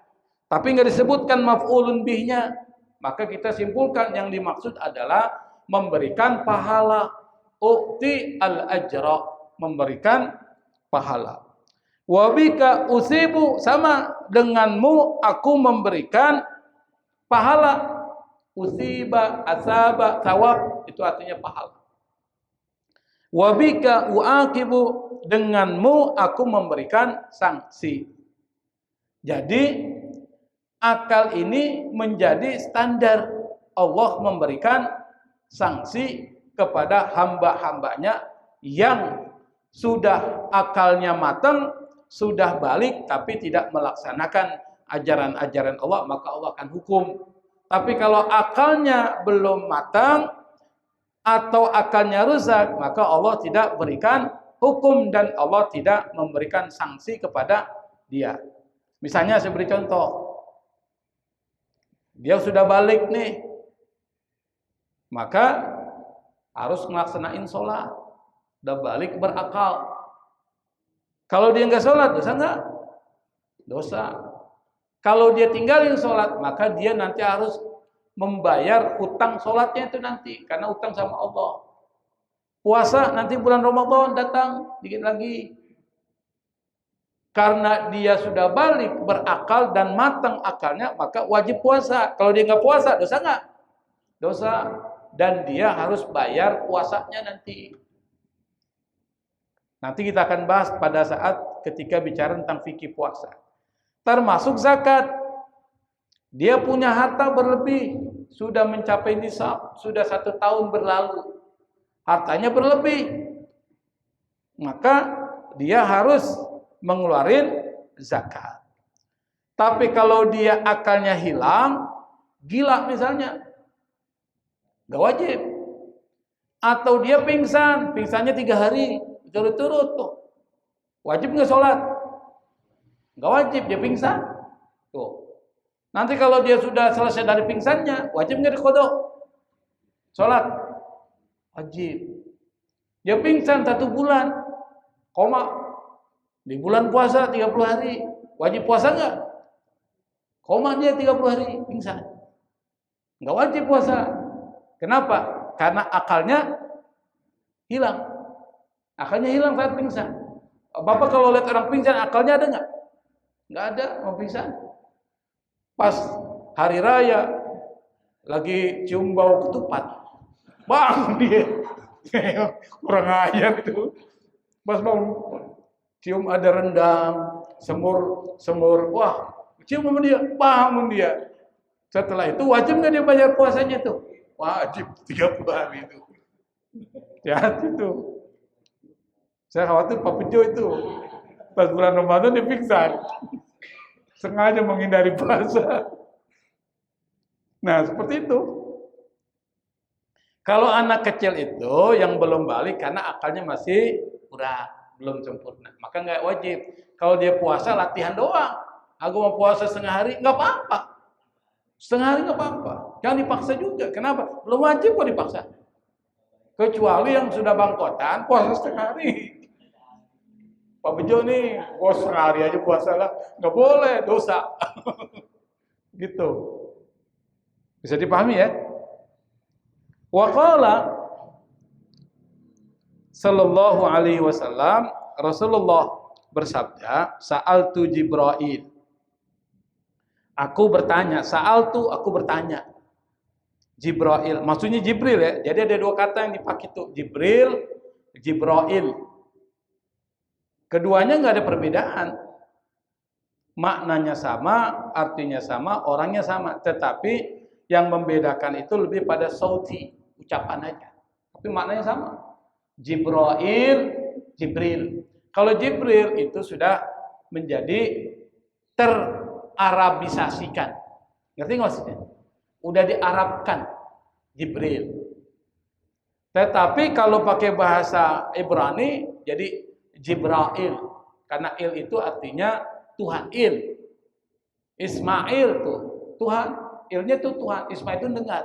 tapi nggak disebutkan maf'ulun bihnya. Maka kita simpulkan yang dimaksud adalah memberikan pahala. Uti al-ajra, memberikan pahala. Wabika usibu, sama denganmu aku memberikan pahala. Usiba, asaba, thawab, itu artinya pahala. Wabika uaqibu, denganmu aku memberikan sanksi. Jadi akal ini menjadi standar Allah memberikan sanksi kepada hamba-hambanya yang sudah akalnya matang, sudah balik tapi tidak melaksanakan ajaran-ajaran Allah, maka Allah akan hukum. Tapi kalau akalnya belum matang atau akalnya rusak, maka Allah tidak berikan hukum dan Allah tidak memberikan sanksi kepada dia. Misalnya saya beri contoh, dia sudah balik nih, maka harus melaksanain sholat, udah balik berakal. Kalau dia nggak sholat, dosa nggak? Dosa. Kalau dia tinggalin sholat, maka dia nanti harus membayar hutang sholatnya itu nanti, karena hutang sama Allah. Puasa nanti bulan Ramadan datang, dikit lagi. Karena dia sudah balik, berakal dan matang akalnya, maka wajib puasa. Kalau dia nggak puasa, dosa nggak? Dosa. Dan dia harus bayar puasanya nanti. Nanti kita akan bahas pada saat ketika bicara tentang fikih puasa. Termasuk zakat. Dia punya harta berlebih, sudah mencapai nisab, sudah 1 tahun berlalu. hartanya berlebih, maka dia harus mengeluarkan zakat. Tapi kalau dia akalnya hilang, gila misalnya, nggak wajib. Atau dia pingsan, pingsannya 3 hari berturut-turut tuh, wajib nggak sholat? Nggak wajib, dia pingsan. Tuh. Nanti kalau dia sudah selesai dari pingsannya, wajib nggak diqodok? Sholat? Wajib. Dia pingsan 1 bulan, koma. Di bulan puasa 30 hari, wajib puasa nggak? Koma dia 30 hari, pingsan. Nggak wajib puasa. Kenapa? Karena akalnya hilang. Akalnya hilang saat pingsan. Bapak kalau lihat orang pingsan, akalnya ada nggak? Nggak ada, mau pingsan. Pas hari raya, lagi cium bau ketupat, bang dia. Kurang ajar itu. Pas mau cium ada rendang, semur, wah, cium sama dia, bangun dia. Setelah itu wajib nggak dia bayar puasanya tuh? Wajib 30 hari itu. Hati-hati tuh. Saya khawatir Pak Bejo itu pas bulan Ramadan dia pingsan, sengaja menghindari puasa. Nah seperti itu. Kalau anak kecil itu yang belum balik karena akalnya masih kurang, belum sempurna, maka nggak wajib. Kalau dia puasa latihan doang, aku mau puasa setengah hari, nggak apa-apa. Setengah hari nggak apa-apa, jangan dipaksa juga. Kenapa? Belum wajib kok dipaksa. Kecuali yang sudah bangkotan puasa setengah hari. Pak Bejo nih, setengah hari aja puasa lah, nggak boleh, dosa. Gitu. Bisa dipahami ya? Wa qala sallallahu alaihi wasallam, Rasulullah bersabda, sa'altu Jibril. Aku bertanya, aku bertanya. Jibril, maksudnya Jibril ya. Jadi ada 2 kata yang dipakai tuh, Jibril. Keduanya nggak ada perbedaan. Maknanya sama, artinya sama, orangnya sama. Tetapi yang membedakan itu lebih pada sauti, ucapan aja. Tapi maknanya sama. Jibril. Kalau Jibril itu sudah menjadi terarabisasikan. Ngerti nggak maksudnya? Udah diarabkan Jibril. Tetapi kalau pakai bahasa Ibrani jadi Jibrail. Karena il itu artinya Tuhan. Ismail tuh Tuhan. Ilnya tuh Tuhan. Ismail itu dengar.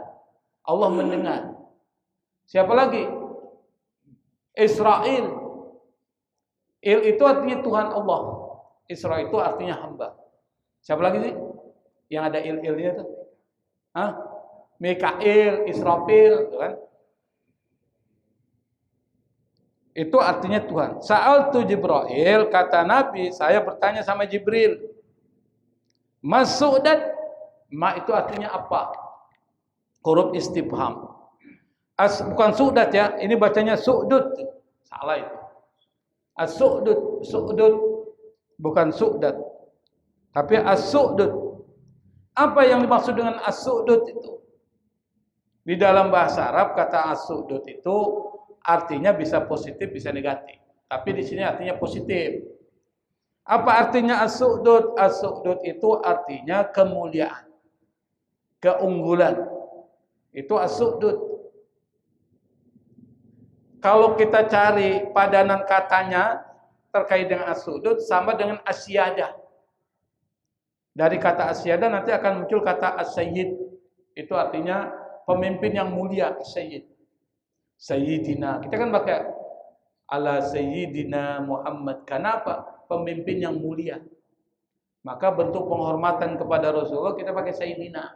Allah mendengar. Siapa lagi? Israel. Il itu artinya Tuhan Allah. Israel itu artinya hamba. Siapa lagi sih? Yang ada il-ilnya tuh? Mikail, Israfil, kan? Itu artinya Tuhan. Sa'altu Jibril, kata Nabi, saya bertanya sama Jibril. Masu'dat, ma itu artinya apa? Huruf istifham. Bukan su'dat ya, ini bacanya su'dud. Salah itu. Su'dud bukan su'dat. Tapi as-su'dud. Apa yang dimaksud dengan as-su'dud itu? Di dalam bahasa Arab kata as-su'dud itu artinya bisa positif, bisa negatif. Tapi di sini artinya positif. Apa artinya as-su'dud? As-su'dud itu artinya kemuliaan, keunggulan. Itu as-su'dud. Kalau kita cari padanan katanya terkait dengan as-su'dud sama dengan asyadah. Dari kata asyadah nanti akan muncul kata as-sayyid. Itu artinya pemimpin yang mulia, as-sayyid. Sayyidina. Kita kan pakai ala sayyidina Muhammad. Kenapa? Pemimpin yang mulia. Maka bentuk penghormatan kepada Rasulullah kita pakai sayyidina.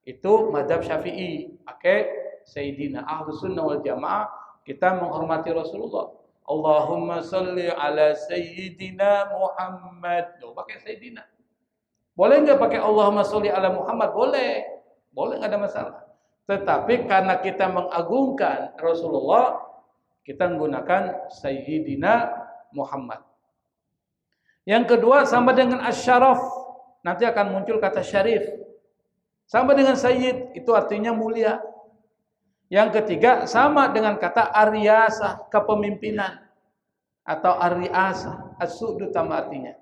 Itu mazhab Syafi'i, pakai sayyidina. Ahlus sunnah wal jamaah kita menghormati Rasulullah. Allahumma salli ala sayyidina Muhammad. Loh, pakai sayyidina. Boleh nggak pakai Allahumma sholli ala Muhammad? Boleh. Boleh, nggak ada masalah. Tetapi karena kita mengagungkan Rasulullah, kita menggunakan Sayyidina Muhammad. Yang kedua sama dengan asyaraf. Nanti akan muncul kata syarif. Sama dengan sayyid, itu artinya mulia. Yang ketiga sama dengan kata aryasah, kepemimpinan atau aryasah, as-sudud sama artinya.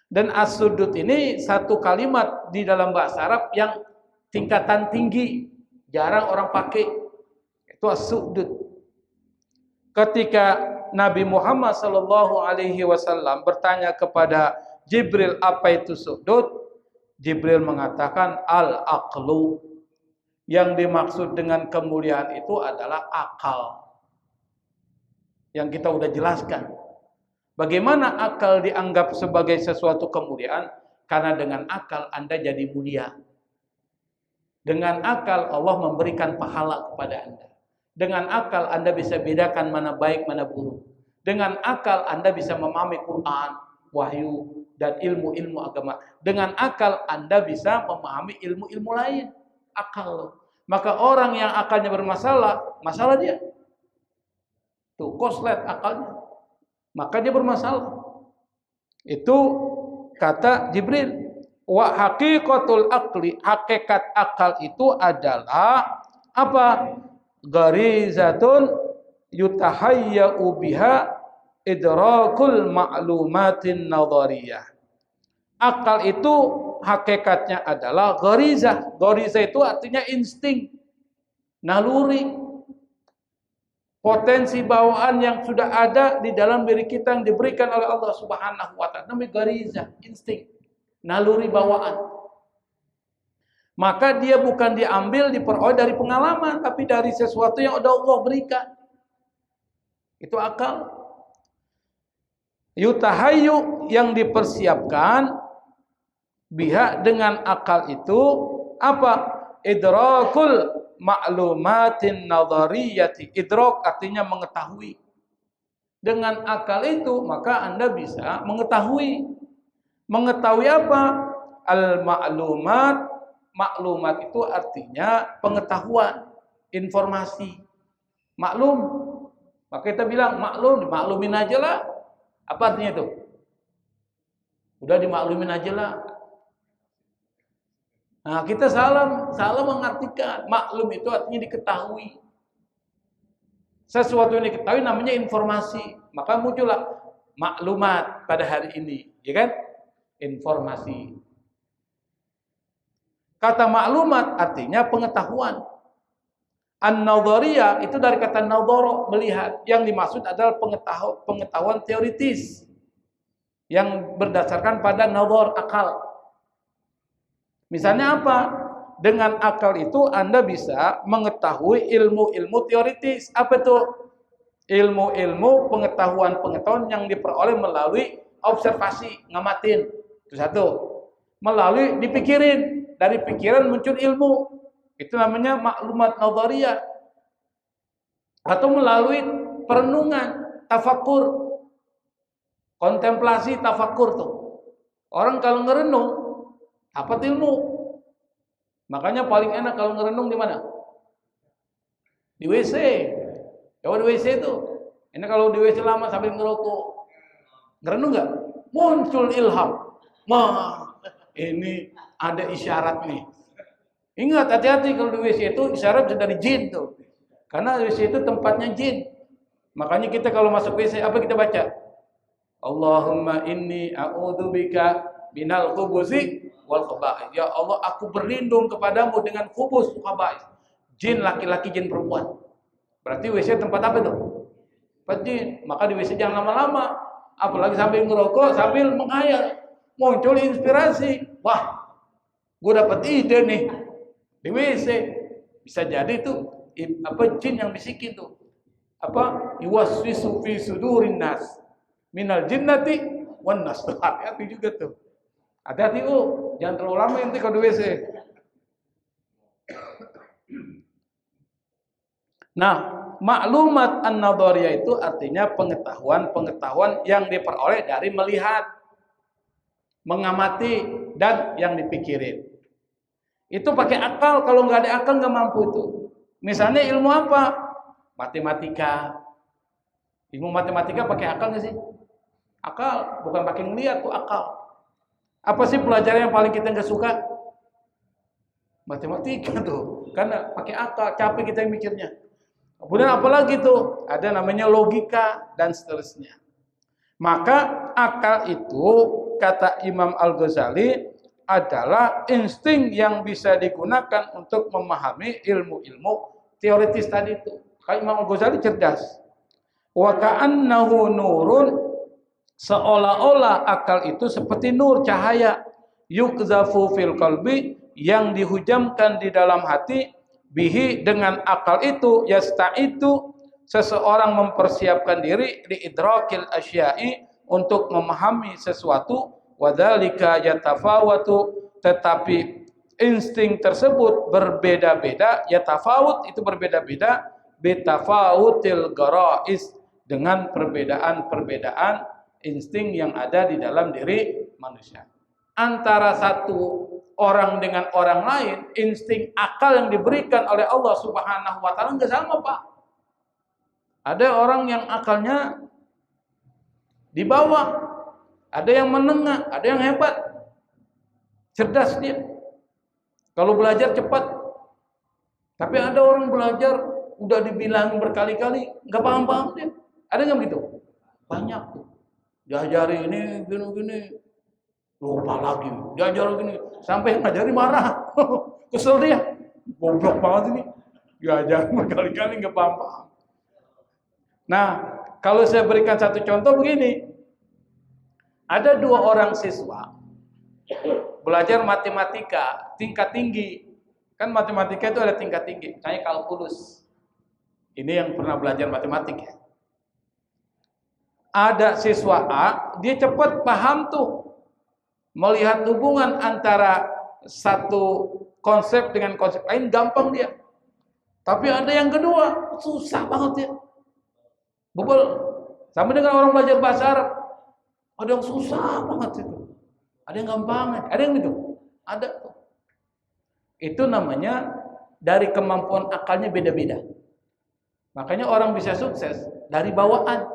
Dan as-sudud ini satu kalimat di dalam bahasa Arab yang tingkatan tinggi, jarang orang pakai. Itu as-sudud. Ketika Nabi Muhammad SAW bertanya kepada Jibril apa itu sudud, Jibril mengatakan al-aqlu. Yang dimaksud dengan kemuliaan itu adalah akal. Yang kita udah jelaskan. Bagaimana akal dianggap sebagai sesuatu kemuliaan? Karena dengan akal Anda jadi mulia. Dengan akal Allah memberikan pahala kepada Anda. Dengan akal Anda bisa bedakan mana baik, mana buruk. Dengan akal Anda bisa memahami Quran, wahyu, dan ilmu-ilmu agama. Dengan akal Anda bisa memahami ilmu-ilmu lain. Akal. Maka orang yang akalnya bermasalah, masalah dia. Tuh, koslet akalnya. Maka dia bermasalah. Itu kata Jibril. Wa haqiqatul aqli, hakikat akal itu adalah apa? Gharizatun yutahayya'u biha idrakul ma'lumatin nadhariyah. Akal itu hakikatnya adalah gharizah. Gharizah itu artinya insting, naluri, potensi bawaan yang sudah ada di dalam diri kita yang diberikan oleh Allah Subhanahu wa taala. Namanya gharizah, insting, naluri bawaan. Maka dia bukan diambil, diperoleh dari pengalaman, tapi dari sesuatu yang udah Allah berikan. Itu akal. Yutahayyu, yang dipersiapkan biha, dengan akal itu apa? Idrakul ma'lumatin nadhariyati. Idrak artinya mengetahui. Dengan akal itu maka Anda bisa mengetahui. Mengetahui apa? Al-ma'lumat. Maklumat itu artinya pengetahuan, informasi. Maklum. Maka kita bilang maklum, dimaklumin aja lah. Apa artinya itu? Udah dimaklumin aja lah. Nah, kita salah mengartikan. Maklum itu artinya diketahui. Sesuatu yang diketahui namanya informasi. Maka muncullah maklumat pada hari ini, ya kan? Informasi. Kata maklumat artinya pengetahuan. An-nadhariyah itu dari kata nadhara, melihat. Yang dimaksud adalah pengetahuan teoritis yang berdasarkan pada nadhar, akal. Misalnya apa? Dengan akal itu Anda bisa mengetahui ilmu-ilmu teoritis. Apa itu? Ilmu-ilmu pengetahuan yang diperoleh melalui observasi, ngamatin. Itu satu. Melalui dipikirin. Dari pikiran muncul ilmu. Itu namanya maklumat nadhariyah. Atau melalui perenungan, tafakur. Kontemplasi, tafakur tuh. Orang kalau ngerenung, dapat ilmu. Makanya paling enak kalau ngerenung di mana? Di WC. Coba di WC itu. Ini kalau di WC lama sambil ngerokok. Ngerenung nggak? Muncul ilham. Wah, ini ada isyarat nih. Ingat, hati-hati kalau di WC itu isyarat sudah dari jin tuh. Karena WC itu tempatnya jin. Makanya kita kalau masuk WC apa kita baca? Allahumma inni a'udzubika minal khubusi wal khaba'is. Ya Allah, aku berlindung kepadamu dengan khubus khaba'is. Jin laki-laki, jin perempuan. Berarti WC tempat apa itu? Tempat jin. Maka di WC jangan lama-lama. Apalagi sambil ngerokok, sambil menghayal. Muncul inspirasi. Wah, gue dapat ide nih. Di WC. Bisa jadi tuh apa jin yang bisikin tuh. Apa? Yuwaswisu fi sudurin nas minal jinnati wan nas. Hati-hati juga tuh. Hati-hati jangan terlalu lama nanti kalau di WC. Nah, maklumat an-nadhariyah itu artinya pengetahuan yang diperoleh dari melihat, mengamati, dan yang dipikirin. Itu pakai akal. Kalau nggak ada akal nggak mampu itu. Misalnya ilmu apa? Matematika. Ilmu matematika pakai akal nggak sih? Akal, bukan pakai ngeliat tuh akal. Apa sih pelajaran yang paling kita nggak suka? Matematika tuh, karena pakai akal, capek kita yang mikirnya. Kemudian apalagi tuh, ada namanya logika dan seterusnya. Maka akal itu, kata Imam Al-Ghazali, adalah insting yang bisa digunakan untuk memahami ilmu-ilmu teoritis tadi itu. Kayak Imam Al-Ghazali cerdas. Wa ka'annahu nurun, seolah-olah akal itu seperti nur, cahaya, yukzafu fil qalbi, yang dihujamkan di dalam hati, bihi, dengan akal itu, yasta'idu, seseorang mempersiapkan diri, li idrakil asya'i, untuk memahami sesuatu, wadzalika yatafawatu, tetapi insting tersebut berbeda-beda, yatafawut itu berbeda-beda, bitafawutil garais, dengan perbedaan-perbedaan insting yang ada di dalam diri manusia. Antara satu orang dengan orang lain, insting akal yang diberikan oleh Allah Subhanahu wa taala enggak sama, Pak. Ada orang yang akalnya di bawah, ada yang menengah, ada yang hebat. Cerdas dia. Kalau belajar cepat. Tapi ada orang belajar udah dibilangin berkali-kali, enggak paham-paham dia. Ada enggak begitu? Banyak tuh. Diajari ini gini-gini, lupa lagi. Diajari gini, sampai ngajari marah. Kesel dia. Goblok banget ini. Diajari berkali-kali enggak paham-paham. Nah, kalau saya berikan satu contoh begini. Ada 2 orang siswa belajar matematika tingkat tinggi. Kan matematika itu ada tingkat tinggi, misalnya kalkulus. Ini yang pernah belajar matematika. Ada siswa A, dia cepat paham tuh, melihat hubungan antara satu konsep dengan konsep lain, gampang dia. Tapi ada yang kedua, susah banget ya. Bebel. Sama dengan orang belajar bahasa Arab. Ada yang susah banget itu. Ada yang gampang, ada yang gitu. Ada. Itu namanya dari kemampuan akalnya beda-beda. Makanya orang bisa sukses dari bawaan.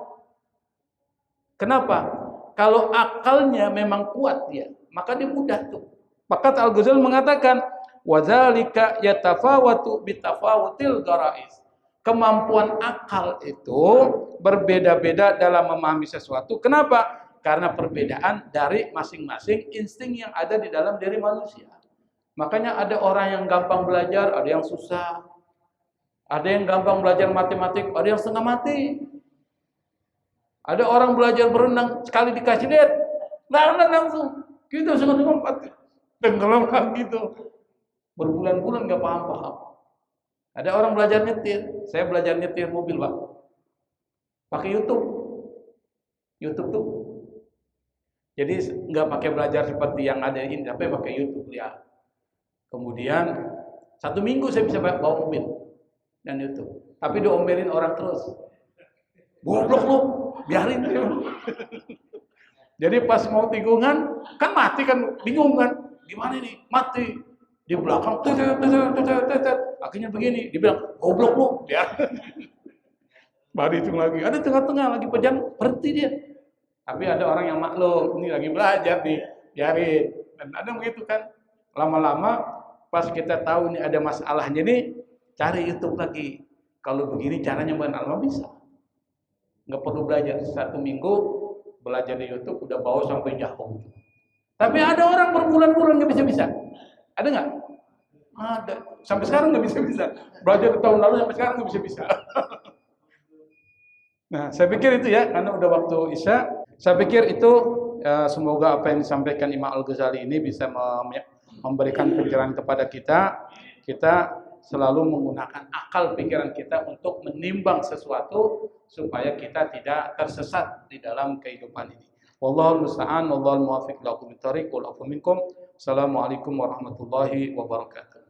Kenapa? Kalau akalnya memang kuat dia, maka dia mudah tuh. Maka Al-Ghazali mengatakan, wadzalika yatafawatu bitafawutil garais. Kemampuan akal itu berbeda-beda dalam memahami sesuatu. Kenapa? Karena perbedaan dari masing-masing insting yang ada di dalam diri manusia. Makanya ada orang yang gampang belajar, ada yang susah. Ada yang gampang belajar matematik, ada yang setengah mati. Ada orang belajar berenang, sekali dikasih lihat, nggak langsung. Gitu setengah mati. Tenggelam gitu. Berbulan-bulan nggak paham-paham. Ada orang belajar nyetir, saya belajar nyetir mobil, Pak. Pakai YouTube. YouTube tuh. Jadi nggak pakai belajar seperti yang ada ini, tapi pakai YouTube lihat. Kemudian 1 minggu saya bisa bawa mobil dan YouTube. Tapi diomelin orang terus. Goblok lu, biarin dia. Jadi pas mau tikungan, kan mati kan, bingung kan. Gimana ini? Mati. Di belakang, akhirnya begini, dibilang, goblok lu, ya. Baru hitung lagi, ada tengah-tengah lagi pejam, berhenti dia. Tapi ada orang yang maklum, ini lagi belajar nih, biarin. Dan ada begitu kan, lama-lama pas kita tahu ini ada masalahnya nih, cari YouTube lagi. Kalau begini caranya benar bisa. Nggak perlu belajar 1 minggu, belajar di YouTube udah bawa sampai jauh. Tapi ada orang berbulan-bulan nggak bisa-bisa. Ada nggak? Ada. Sampai sekarang nggak bisa-bisa. Belajar tahun lalu sampai sekarang nggak bisa-bisa. Nah, saya pikir itu ya, karena udah waktu Isya. Saya pikir itu semoga apa yang disampaikan Imam Al-Ghazali ini bisa memberikan pencerahan kepada kita. Kita selalu menggunakan akal pikiran kita untuk menimbang sesuatu supaya kita tidak tersesat di dalam kehidupan ini. Wallahu musta'an, wallahul muwaffiq ila aqwamit thoriq, wal afu minkum. Assalamualaikum warahmatullahi wabarakatuh.